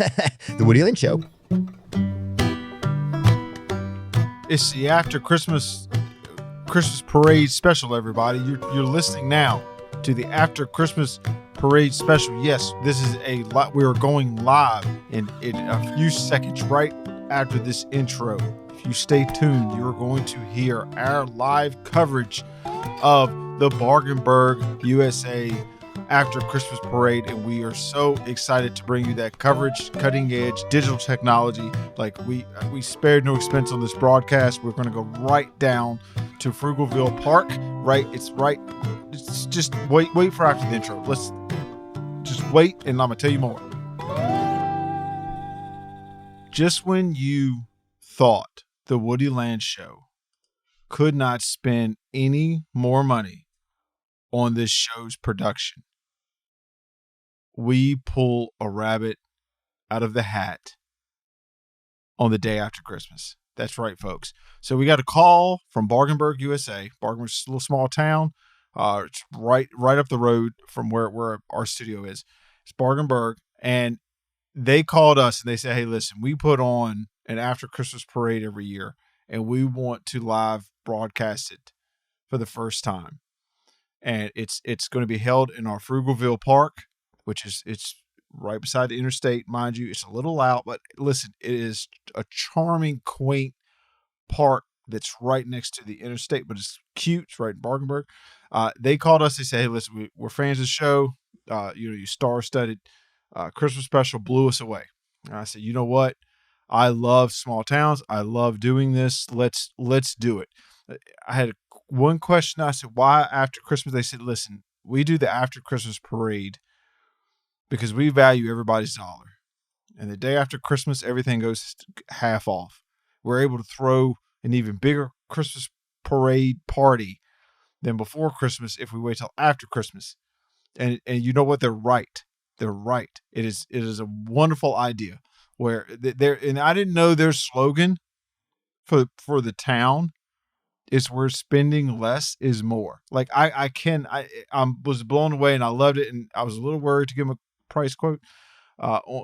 The Woody Lynn Show. It's the after Christmas parade special, everybody. You're listening now to the after Christmas parade special. Yes, this is we are going live in a few seconds right after this intro. If you stay tuned, you're going to hear our live coverage of the Bargenburg, USA after Christmas parade, and we are so excited to bring you that coverage, cutting edge digital technology. Like we spared no expense on this broadcast. We're going to go right down to Frugalville Park. It's just wait for after the intro. Let's just wait, and I'm gonna tell you more. Just when you thought the Woody Land Show could not spend any more money on this show's production, we pull a rabbit out of the hat on the day after Christmas. That's right, folks. So we got a call from Bargenburg, USA. Bargenburg's a little small town. It's right up the road from where our studio is. It's Bargenburg, and they called us and they said, "Hey, listen, we put on an after Christmas parade every year, and we want to live broadcast it for the first time. And it's going to be held in our Frugalville Park, which is it's right beside the interstate, mind you. It's a little out, but listen, it is a charming, quaint park that's right next to the interstate, but it's cute. It's right in Bargenburg." They called us. They said, "Hey, listen, we're fans of the show. You star-studded Christmas special blew us away." And I said, "You know what? I love small towns. I love doing this. Let's do it." I had one question. I said, "Why after Christmas?" They said, "Listen, we do the after Christmas parade because we value everybody's dollar. And the day after Christmas, everything goes half off. We're able to throw an even bigger Christmas parade party than before Christmas if we wait till after Christmas." And you know what? They're right. They're right. It is a wonderful idea where and I didn't know their slogan for the town is where spending less is more. Like I was blown away and I loved it. And I was a little worried to give them a price quote,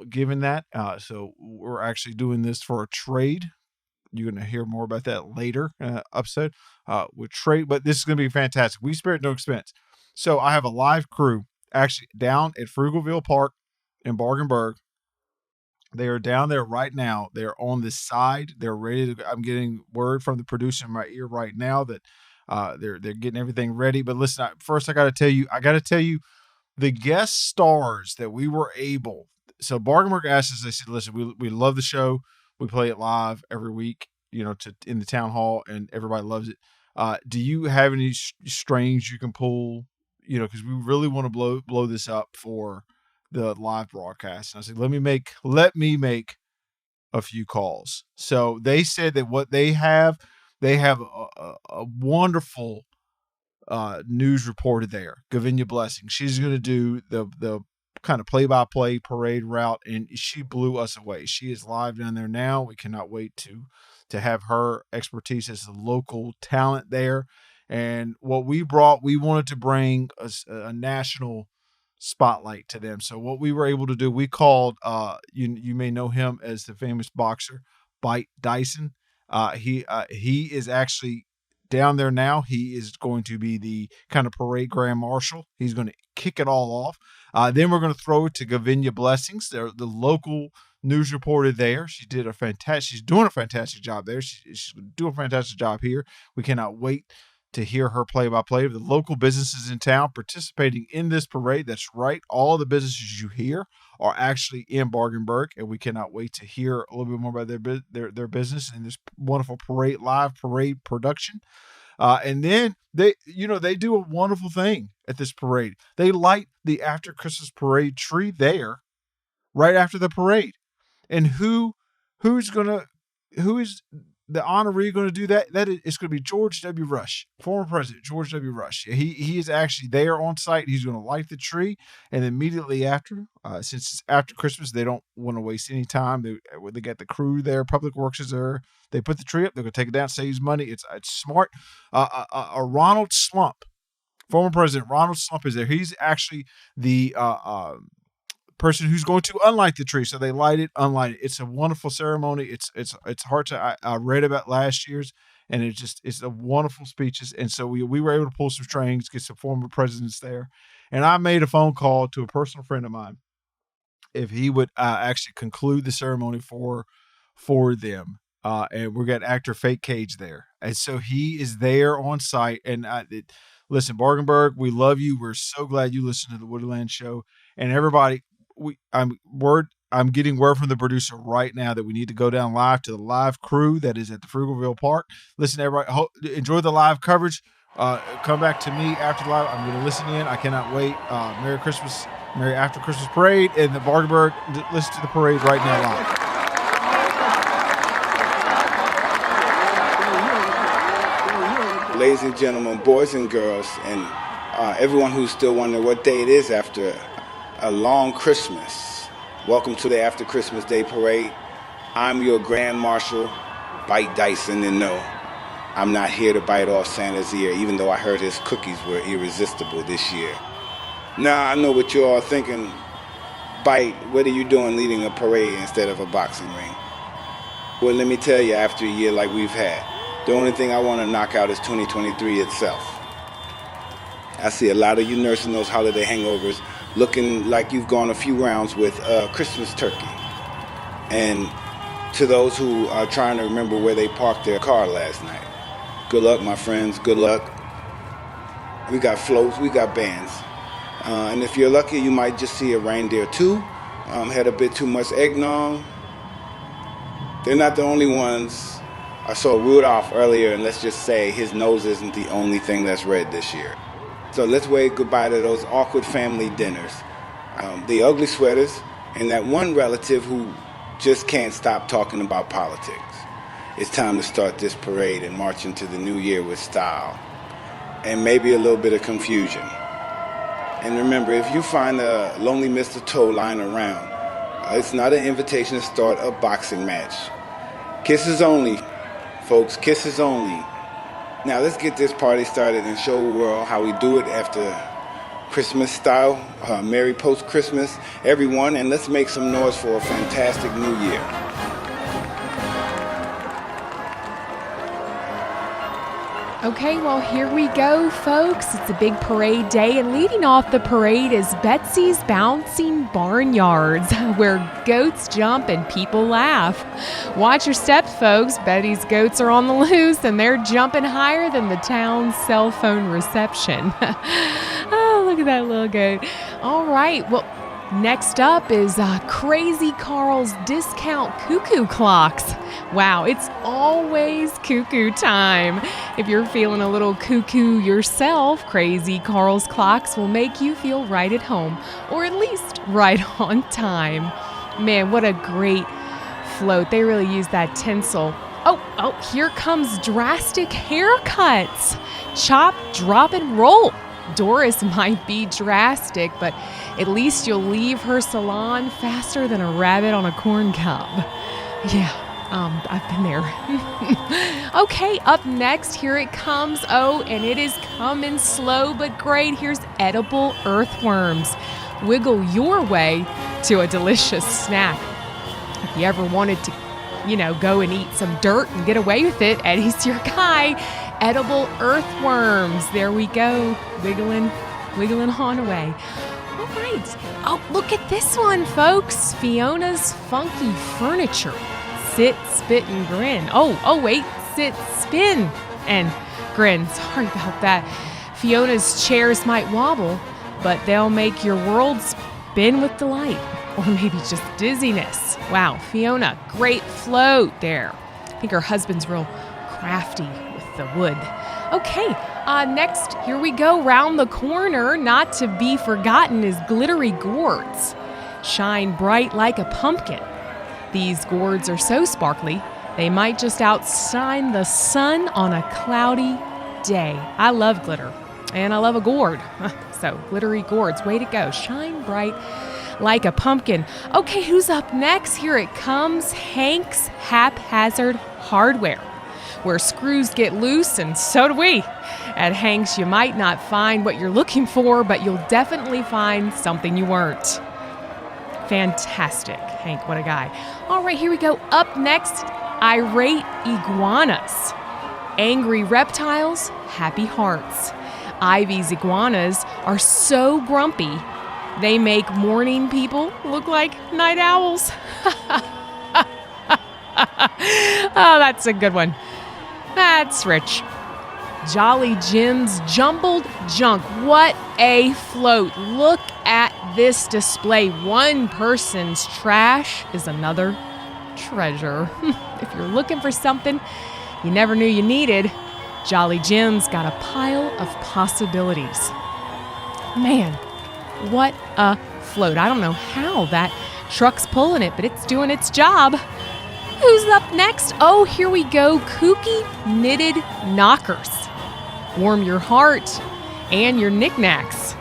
given that. So we're actually doing this for a trade. You're going to hear more about that later episode with trade, but this is going to be fantastic. We spared no expense. So I have a live crew actually down at Frugalville Park in Bargenburg. They are down there right now. They're on the side. They're ready to. I'm getting word from the producer in my ear right now that they're getting everything ready. But listen, first I got to tell you the guest stars that we were able. So Bargenburg asked us. They said, "Listen, we love the show. We play it live every week, in the town hall, and everybody loves it. Do you have any strings you can pull? Because we really want to blow this up for the live broadcast." And I said, let me make a few calls. So they said that what they have a wonderful news reporter there, Gavinia Blessing. She's going to do the kind of play-by-play parade route, and she blew us away. She is live down there now. We cannot wait to have her expertise as a local talent there. And what we wanted to bring a national spotlight to them. So what we were able to do, we called, you may know him as the famous boxer, Bite Dyson. He is actually down there now. He is going to be the kind of parade grand marshal. He's going to kick it all off. Then we're going to throw it to Gavinia Blessings. They're the local news reporter there. She's doing a fantastic job there. She's doing a fantastic job here. We cannot wait to hear her play-by-play of the local businesses in town participating in this parade. That's right. All the businesses you hear are actually in Bargenburg, and we cannot wait to hear a little bit more about their business and this wonderful live parade production. And then they do a wonderful thing at this parade. They light the after Christmas parade tree there right after the parade. And who is the honoree going to do that? It's going to be George W. Rush, former president George W. Rush. He is actually there on site. He's going to light the tree, and immediately after, since it's after Christmas, they don't want to waste any time. They got the crew there. Public Works is there. They put the tree up. They're going to take it down, saves money. It's smart. Ronald Slump, former president Ronald Slump, is there. He's actually the person who's going to unlight the tree. So they light it, unlight it. It's a wonderful ceremony. It's hard to. I read about last year's, and it's a wonderful speeches. And so we were able to pull some strings, get some former presidents there, and I made a phone call to a personal friend of mine if he would actually conclude the ceremony for them. And we got actor Fake Cage there, and so he is there on site. And listen, Bargenberg, we love you. We're so glad you listened to the Woodyland Show. And everybody, I'm getting word from the producer right now that we need to go down live to the live crew that is at the Frugalville Park. Listen, everybody, enjoy the live coverage. Come back to me after the live. I'm going to listen in. I cannot wait. Merry Christmas, Merry After Christmas Parade, and the Bargenberg. Listen to the parade right now live. Ladies and gentlemen, boys and girls, and everyone who's still wondering what day it is after a long Christmas, welcome to the After Christmas Day Parade. I'm your Grand Marshal, Bite Dyson, and no, I'm not here to bite off Santa's ear, even though I heard his cookies were irresistible this year. Now, I know what you're all thinking. Bite, what are you doing leading a parade instead of a boxing ring? Well, let me tell you, after a year like we've had, the only thing I want to knock out is 2023 itself. I see a lot of you nursing those holiday hangovers, looking like you've gone a few rounds with Christmas turkey. And to those who are trying to remember where they parked their car last night, good luck, my friends, good luck. We got floats, we got bands. And if you're lucky, you might just see a reindeer too. Had a bit too much eggnog. They're not the only ones. I saw Rudolph earlier, and let's just say his nose isn't the only thing that's red this year. So let's wave goodbye to those awkward family dinners, the ugly sweaters, and that one relative who just can't stop talking about politics. It's time to start this parade and march into the new year with style, and maybe a little bit of confusion. And remember, if you find a lonely Mr. Toe lying around, it's not an invitation to start a boxing match. Kisses only. Folks, kisses only. Now let's get this party started and show the world how we do it after Christmas style. Merry post-Christmas, everyone, and let's make some noise for a fantastic new year. Okay, well, here we go, folks. It's a big parade day, and leading off the parade is Betsy's Bouncing Barnyards, where goats jump and people laugh. Watch your steps, folks. Betty's goats are on the loose, and they're jumping higher than the town's cell phone reception. Oh, look at that little goat. All right, well, next up is Crazy Carl's Discount Cuckoo Clocks. Wow, it's always cuckoo time. If you're feeling a little cuckoo yourself, Crazy Carl's Clocks will make you feel right at home, or at least right on time. Man, what a great float. They really use that tinsel. Oh, here comes Drastic Haircuts. Chop, drop, and roll. Doris might be drastic, but at least you'll leave her salon faster than a rabbit on a corn cob. Yeah, I've been there. Okay, up next, here it comes. Oh, and it is coming slow but great. Here's edible earthworms. Wiggle your way to a delicious snack. If you ever wanted to, go and eat some dirt and get away with it, Eddie's your guy. Edible earthworms. There we go. Wiggling on away. All right. Oh, look at this one, folks. Fiona's Funky Furniture. Sit, spit, and grin. Oh, wait. Sit, spin, and grin. Sorry about that. Fiona's chairs might wobble, but they'll make your world spin with delight. Or maybe just dizziness. Wow, Fiona, great float there. I think her husband's real crafty with the wood. Okay, next, here we go. Round the corner, not to be forgotten, is glittery gourds. Shine bright like a pumpkin. These gourds are so sparkly, they might just outshine the sun on a cloudy day. I love glitter, and I love a gourd. So, glittery gourds, way to go. Shine bright like a pumpkin. Okay, who's up next? Here it comes. Hank's Haphazard Hardware, where screws get loose, and so do we. At Hank's, you might not find what you're looking for, but you'll definitely find something you weren't. Fantastic. Hank, what a guy. All right, here we go. Up next, irate iguanas. Angry reptiles, happy hearts. Ivy's iguanas are so grumpy, they make morning people look like night owls. Oh, that's a good one. That's rich. Jolly Jim's Jumbled Junk. What a float. Look at this display. One person's trash is another treasure. If you're looking for something you never knew you needed, Jolly Jim's got a pile of possibilities. Man, what a float. I don't know how that truck's pulling it, but it's doing its job. Who's up next? Oh, here we go. Kooky Knitted Knockers. Warm your heart and your knickknacks.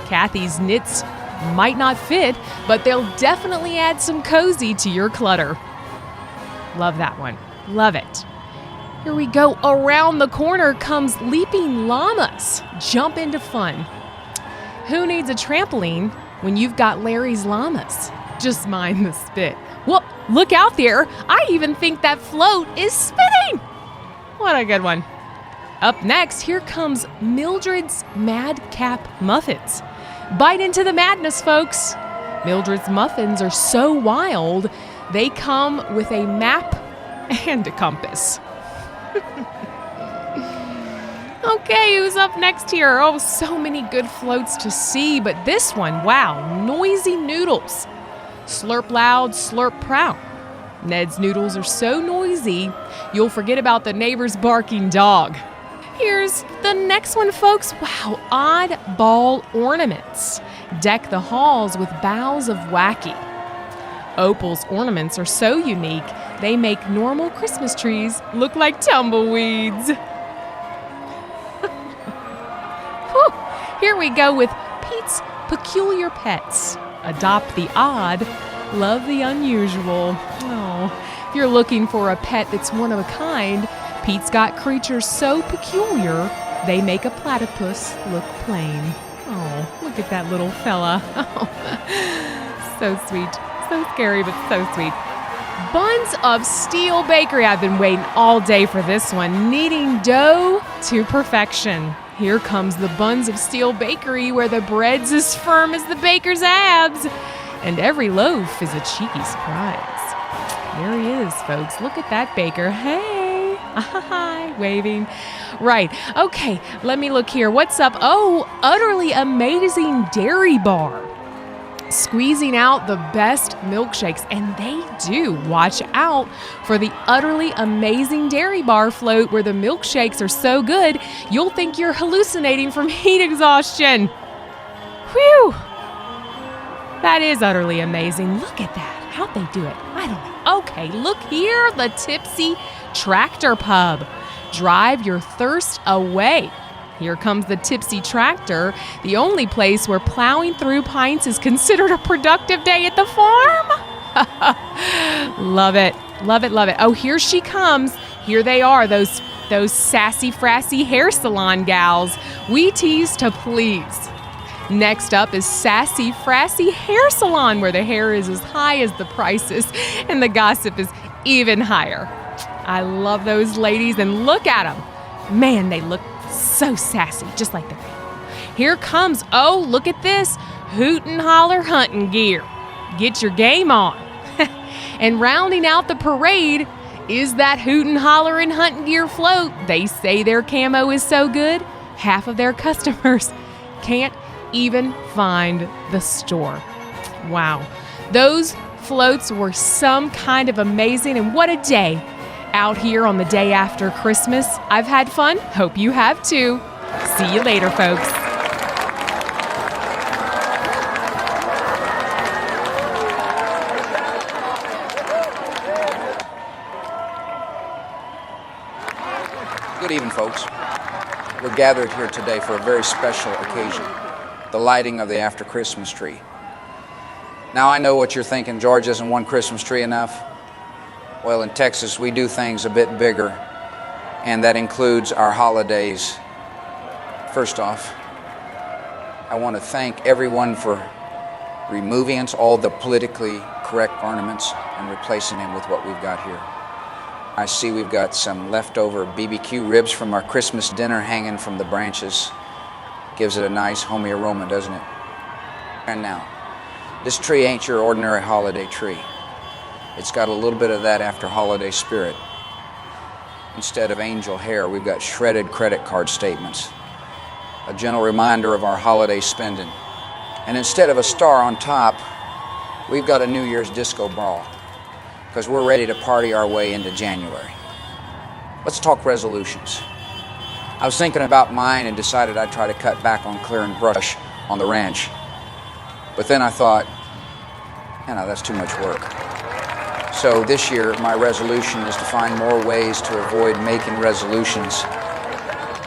Kathy's knits might not fit, but they'll definitely add some cozy to your clutter. Love that one. Love it. Here we go. Around the corner comes Leaping Llamas. Jump into fun. Who needs a trampoline when you've got Larry's llamas? Just mind the spit. Well, look out there. I even think that float is spinning. What a good one. Up next, here comes Mildred's Madcap Muffins. Bite into the madness, folks. Mildred's muffins are so wild, they come with a map and a compass. Okay, who's up next here? Oh, so many good floats to see, but this one, wow, Noisy Noodles. Slurp loud, slurp proud. Ned's noodles are so noisy, you'll forget about the neighbor's barking dog. Here's the next one, folks. Wow, oddball ornaments. Deck the halls with boughs of wacky. Opal's ornaments are so unique, they make normal Christmas trees look like tumbleweeds. Here we go with Pete's Peculiar Pets. Adopt the odd, love the unusual. Oh, if you're looking for a pet that's one of a kind, Pete's got creatures so peculiar, they make a platypus look plain. Oh, look at that little fella. Oh, so sweet. So scary, but so sweet. Buns of Steel Bakery. I've been waiting all day for this one. Kneading dough to perfection. Here comes the Buns of Steel Bakery, where the bread's as firm as the baker's abs, and every loaf is a cheeky surprise. There he is, folks. Look at that baker. Hey, hi, waving. Right. Okay, let me look here. What's up? Oh, Utterly Amazing Dairy Bar. Squeezing out the best milkshakes, and they do. Watch out for the Utterly Amazing Dairy Bar float, where the milkshakes are so good you'll think you're hallucinating from heat exhaustion. Whew! That is utterly amazing. Look at that. How'd they do it? I don't know. Okay, look here, the Tipsy Tractor Pub. Drive your thirst away. Here comes the Tipsy Tractor, the only place where plowing through pints is considered a productive day at the farm. Love it. Love it, love it. Oh, here she comes. Here they are, those sassy, frassy hair salon gals. We tease to please. Next up is Sassy Frassy Hair Salon, where the hair is as high as the prices and the gossip is even higher. I love those ladies, and look at them. Man, they look so sassy, just like the people. Here comes, oh, look at this, Hoot and Holler hunting gear. Get your game on. And rounding out the parade is that Hoot and Holler and hunting gear float. They say their camo is so good, half of their customers can't even find the store. Wow. Those floats were some kind of amazing, and what a day out here on the day after Christmas. I've had fun. Hope you have too. See you later, folks. Good evening, folks. We're gathered here today for a very special occasion, the lighting of the after Christmas tree. Now, I know what you're thinking, George, isn't one Christmas tree enough? Well, in Texas, we do things a bit bigger, and that includes our holidays. First off, I want to thank everyone for removing all the politically correct ornaments and replacing them with what we've got here. I see we've got some leftover BBQ ribs from our Christmas dinner hanging from the branches. Gives it a nice homey aroma, doesn't it? And now, this tree ain't your ordinary holiday tree. It's got a little bit of that after holiday spirit. Instead of angel hair, we've got shredded credit card statements. A gentle reminder of our holiday spending. And instead of a star on top, we've got a New Year's disco ball, because we're ready to party our way into January. Let's talk resolutions. I was thinking about mine and decided I'd try to cut back on clearing brush on the ranch. But then I thought, that's too much work. So this year, my resolution is to find more ways to avoid making resolutions.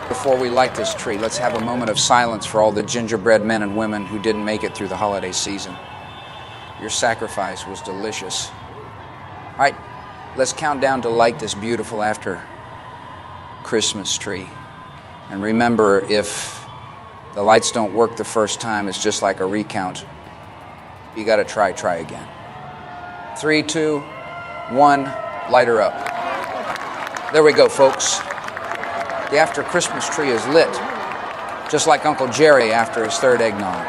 Before we light this tree, let's have a moment of silence for all the gingerbread men and women who didn't make it through the holiday season. Your sacrifice was delicious. All right, let's count down to light this beautiful after Christmas tree. And remember, if the lights don't work the first time, it's just like a recount. You gotta try again. 3, 2, 1, light her up. There we go, folks. The after Christmas tree is lit, just like Uncle Jerry after his third eggnog.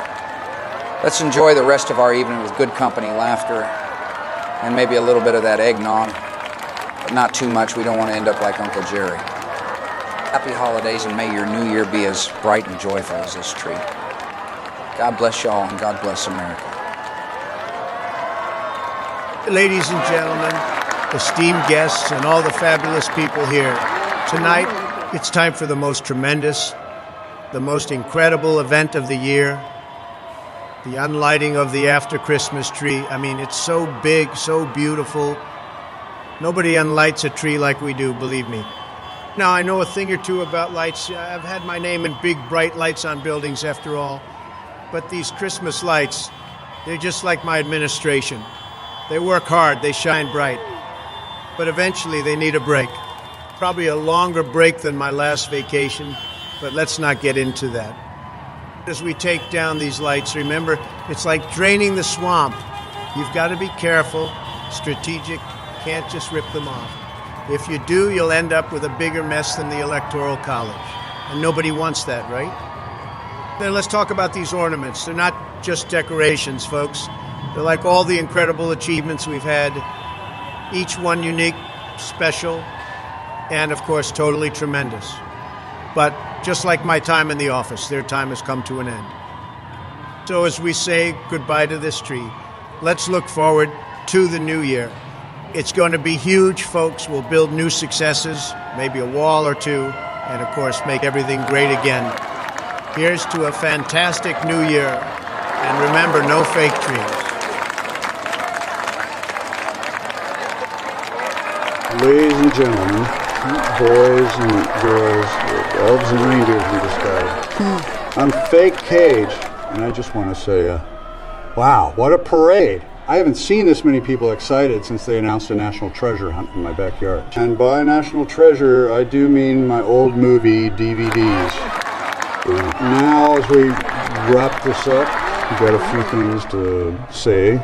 Let's enjoy the rest of our evening with good company, laughter, and maybe a little bit of that eggnog, but not too much. We don't want to end up like Uncle Jerry. Happy holidays, and may your new year be as bright and joyful as this tree. God bless y'all, and God bless America. Ladies and gentlemen, esteemed guests, and all the fabulous people here, tonight it's time for the most tremendous, the most incredible event of the year, the unlighting of the after Christmas tree. I mean, it's so big, so beautiful. Nobody unlights a tree like we do, believe me. Now, I know a thing or two about lights. I've had my name in big, bright lights on buildings, after all. But these Christmas lights, they're just like my administration. They work hard, they shine bright. But eventually they need a break. Probably a longer break than my last vacation, but let's not get into that. As we take down these lights, remember, it's like draining the swamp. You've got to be careful, strategic, can't just rip them off. If you do, you'll end up with a bigger mess than the Electoral College. And nobody wants that, right? Then let's talk about these ornaments. They're not just decorations, folks. They're like all the incredible achievements we've had, each one unique, special, and of course, totally tremendous. But just like my time in the office, their time has come to an end. So as we say goodbye to this tree, let's look forward to the new year. It's going to be huge, folks. We'll build new successes, maybe a wall or two, and of course, make everything great again. Here's to a fantastic new year. And remember, no fake trees. Ladies and gentlemen, boys and girls, elves and reindeers in disguise, I'm Fake Cage, and I just want to say, wow, what a parade. I haven't seen this many people excited since they announced a National Treasure hunt in my backyard. And by National Treasure, I do mean my old movie DVDs. Now, as we wrap this up, we've got a few things to say.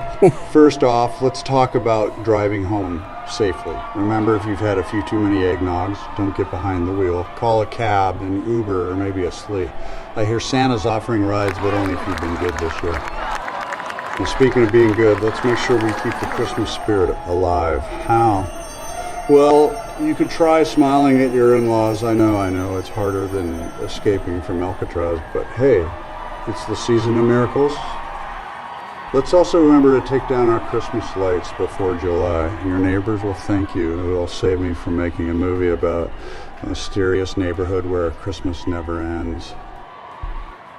First off, let's talk about driving home safely. Remember, if you've had a few too many eggnogs, don't get behind the wheel. Call a cab, an Uber, or maybe a sleigh. I hear Santa's offering rides, but only if you've been good this year. And speaking of being good, let's make sure we keep the Christmas spirit alive. How? Well, you could try smiling at your in-laws. I know, it's harder than escaping from Alcatraz, but hey, it's the season of miracles. Let's also remember to take down our Christmas lights before July. Your neighbors will thank you. It'll save me from making a movie about a mysterious neighborhood where Christmas never ends.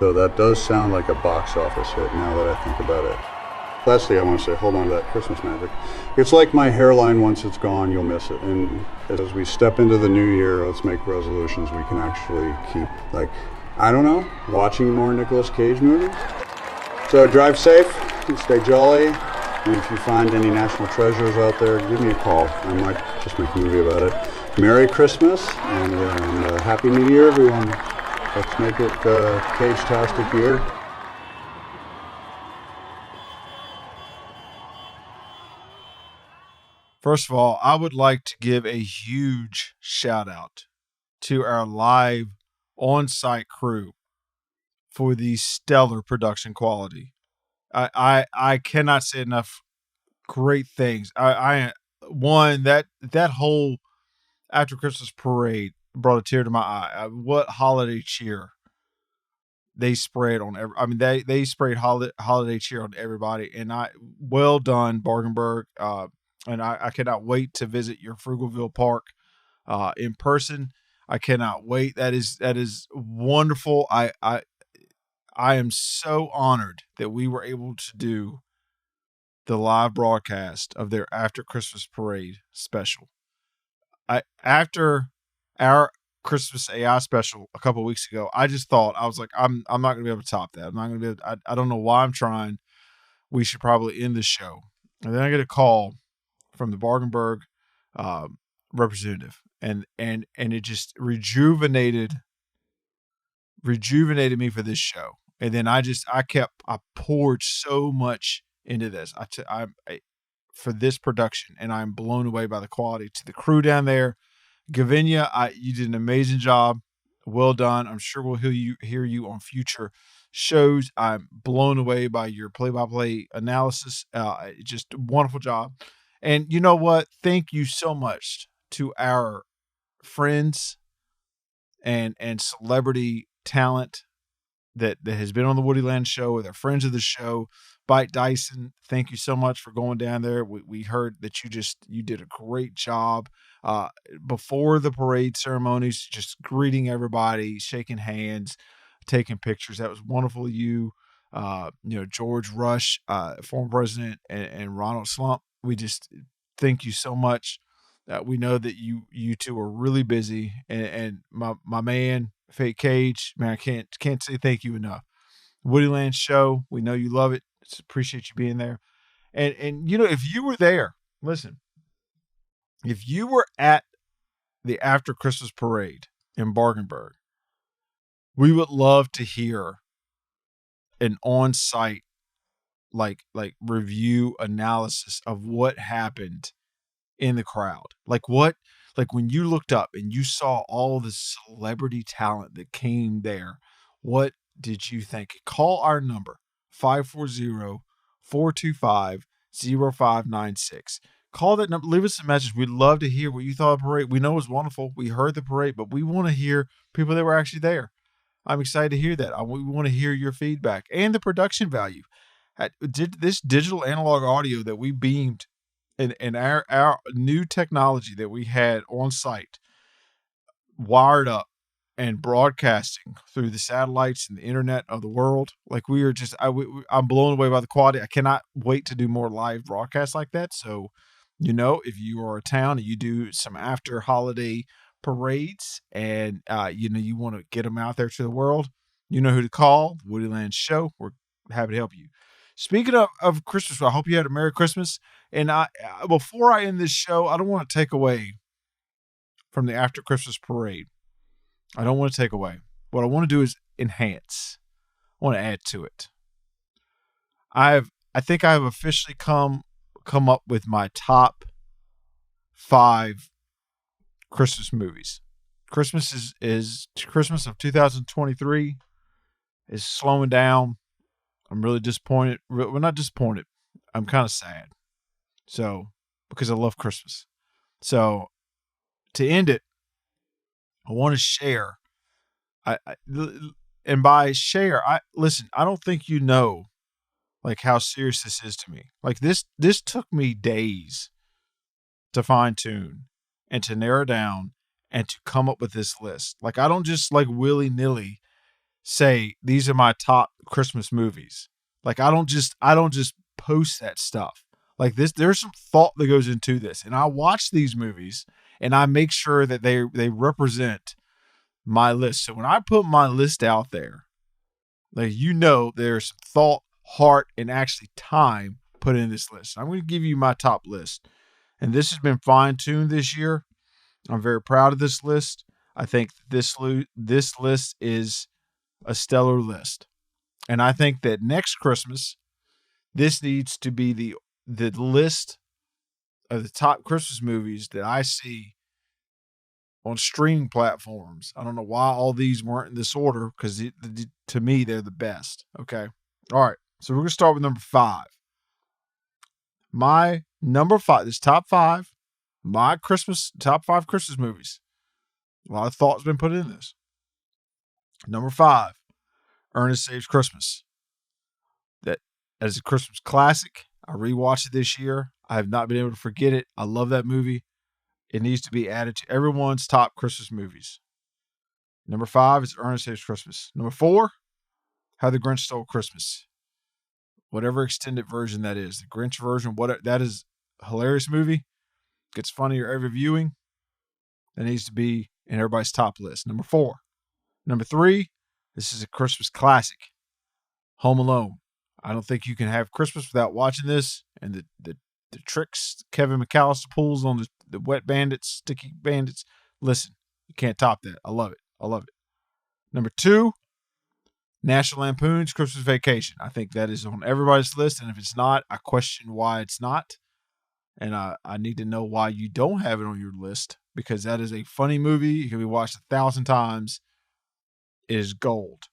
Though that does sound like a box office hit now that I think about it. Lastly, I want to say, hold on to that Christmas magic. It's like my hairline, once it's gone, you'll miss it. And as we step into the new year, let's make resolutions we can actually keep. Like, I don't know, watching more Nicolas Cage movies? So drive safe, stay jolly, and if you find any national treasures out there, give me a call. I might just make a movie about it. Merry Christmas, and Happy New Year, everyone. Let's make it a Cage-tastic year. First of all, I would like to give a huge shout out to our live on-site crew for the stellar production quality. I cannot say enough great things. One, that whole after Christmas parade brought a tear to my eye. What holiday cheer they sprayed on they sprayed holiday cheer on everybody, and well done, Bargenberg. And I cannot wait to visit your Frugalville Park in person. I cannot wait. That is wonderful. I am so honored that we were able to do the live broadcast of their After Christmas Parade special. After our Christmas AI special a couple of weeks ago, I just thought, I was like, I'm not going to be able to top that. I'm not going to be able I don't know why I'm trying. We should probably end the show. And then I get a call from the Bargenberg representative, and it just rejuvenated me for this show. And then I poured so much into this. For this production, and I'm blown away by the quality. To the crew down there, Gavinia, you did an amazing job. Well done. I'm sure we'll hear you on future shows. I'm blown away by your play-by-play analysis. Just a wonderful job. And you know what? Thank you so much to our friends and celebrity talent that has been on the Woody Land Show, with our friends of the show. Bite Dyson, thank you so much for going down there. We heard that you did a great job before the parade ceremonies, just greeting everybody, shaking hands, taking pictures. That was wonderful. George Rush, former president, and Ronald Slump. We just thank you so much. We know that you two are really busy, and my man Fake Cage, man, I can't say thank you enough. Woody Land Show, we know you love it. Just appreciate you being there. And if you were there, listen, if you were at the After Christmas Parade in Bargenberg, we would love to hear an on-site like review analysis of what happened in the crowd. Like when you looked up and you saw all the celebrity talent that came there, what did you think? Call our number, 540-425-0596. Call that number, leave us a message. We'd love to hear what you thought of the parade. We know it was wonderful. We heard the parade, but we want to hear people that were actually there. I'm excited to hear that. We want to hear your feedback and the production value. This digital analog audio that we beamed and our new technology that we had on site, wired up and broadcasting through the satellites and the internet of the world. Like, we are just, I'm blown away by the quality. I cannot wait to do more live broadcasts like that. So, if you are a town and you do some after holiday parades and, you want to get them out there to the world, you know who to call. Woody Land Show. We're happy to help you. Speaking of Christmas, I hope you had a Merry Christmas. And before I end this show, I don't want to take away from the After Christmas Parade. I don't want to take away. What I want to do is enhance. I want to add to it. I think I have officially come up with my top 5 Christmas movies. Christmas is Christmas of 2023 is slowing down. I'm really disappointed. Well, not disappointed. I'm kind of sad. So, because I love Christmas. So, to end it, I want to share. And by share, listen, I don't think you know like how serious this is to me. Like this took me days to fine tune and to narrow down and to come up with this list. Like, I don't just like willy-nilly say these are my top Christmas movies. Like, I don't just post that stuff. Like this, there's some thought that goes into this. And I watch these movies and I make sure that they represent my list. So when I put my list out there, like, there's some thought, heart, and actually time put in this list. I'm going to give you my top list. And this has been fine-tuned this year. I'm very proud of this list. I think this list is a stellar list. And I think that next Christmas, this needs to be the list of the top Christmas movies that I see on streaming platforms. I don't know why all these weren't in this order, because to me, they're the best. Okay. All right. So we're going to start with number 5. My number 5, this top 5, my top 5 Christmas movies. A lot of thought's been put in this. Number 5, Ernest Saves Christmas. That as a Christmas classic. I rewatched it this year. I have not been able to forget it. I love that movie. It needs to be added to everyone's top Christmas movies. Number 5 is Ernest Saves Christmas. Number 4, How the Grinch Stole Christmas. Whatever extended version that is. The Grinch version, whatever, that is a hilarious movie. Gets funnier every viewing. That needs to be in everybody's top list. Number 4. Number 3, this is a Christmas classic. Home Alone. I don't think you can have Christmas without watching this. And the tricks Kevin McAllister pulls on the wet bandits, sticky bandits. Listen, you can't top that. I love it. I love it. Number 2, National Lampoon's Christmas Vacation. I think that is on everybody's list. And if it's not, I question why it's not. And I need to know why you don't have it on your list, because that is a funny movie. It can be watched 1,000 times. It is gold.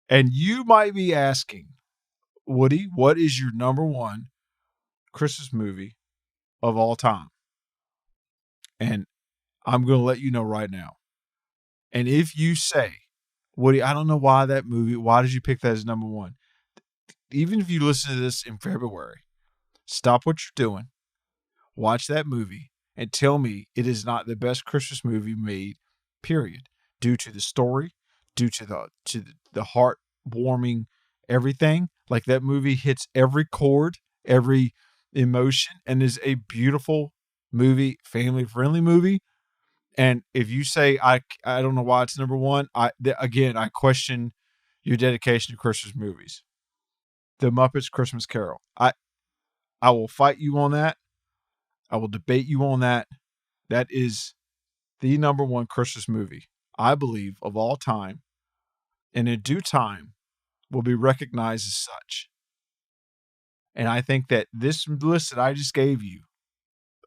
And you might be asking, Woody, what is your number 1 Christmas movie of all time? And I'm going to let you know right now. And if you say, Woody, I don't know why that movie, why did you pick that as number 1? Even if you listen to this in February, stop what you're doing, watch that movie, and tell me it is not the best Christmas movie made, period. Due to the story, due to the heartwarming everything. Like, that movie hits every chord, every emotion, and is a beautiful movie, family-friendly movie. And if you say, I don't know why it's number 1, I question your dedication to Christmas movies. The Muppets Christmas Carol. I will fight you on that. I will debate you on that. That is the number 1 Christmas movie, I believe, of all time. And in due time, will be recognized as such. And I think that this list that I just gave you,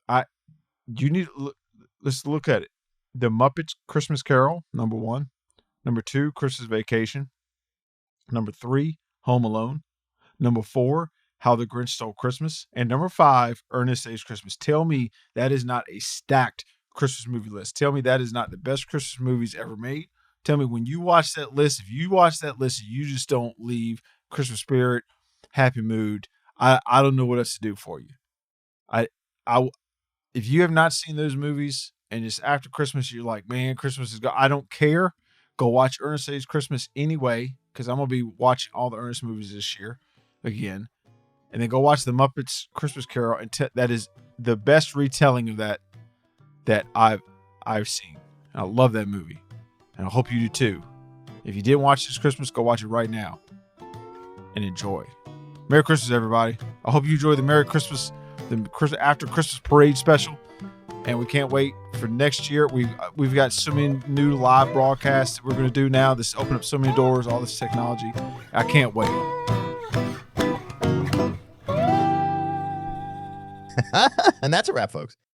let's look at it. The Muppets Christmas Carol, number 1. Number 2, Christmas Vacation. Number 3, Home Alone. Number 4, How the Grinch Stole Christmas. And number 5, Ernest Saves Christmas. Tell me that is not a stacked Christmas movie list. Tell me that is not the best Christmas movies ever made. Tell me, when you watch that list, if you watch that list and you just don't leave Christmas spirit, happy mood, I don't know what else to do for you. If you have not seen those movies and it's after Christmas, you're like, man, Christmas is gone. I don't care. Go watch Ernest Saves Christmas anyway, because I'm going to be watching all the Ernest movies this year again. And then go watch the Muppets Christmas Carol. And that is the best retelling of that I've seen. And I love that movie. And I hope you do too. If you didn't watch this Christmas, go watch it right now and enjoy. Merry Christmas, everybody. I hope you enjoy the Merry Christmas, the After Christmas Parade special. And we can't wait for next year. We've got so many new live broadcasts that we're going to do now. This opened up so many doors, all this technology. I can't wait. And that's a wrap, folks.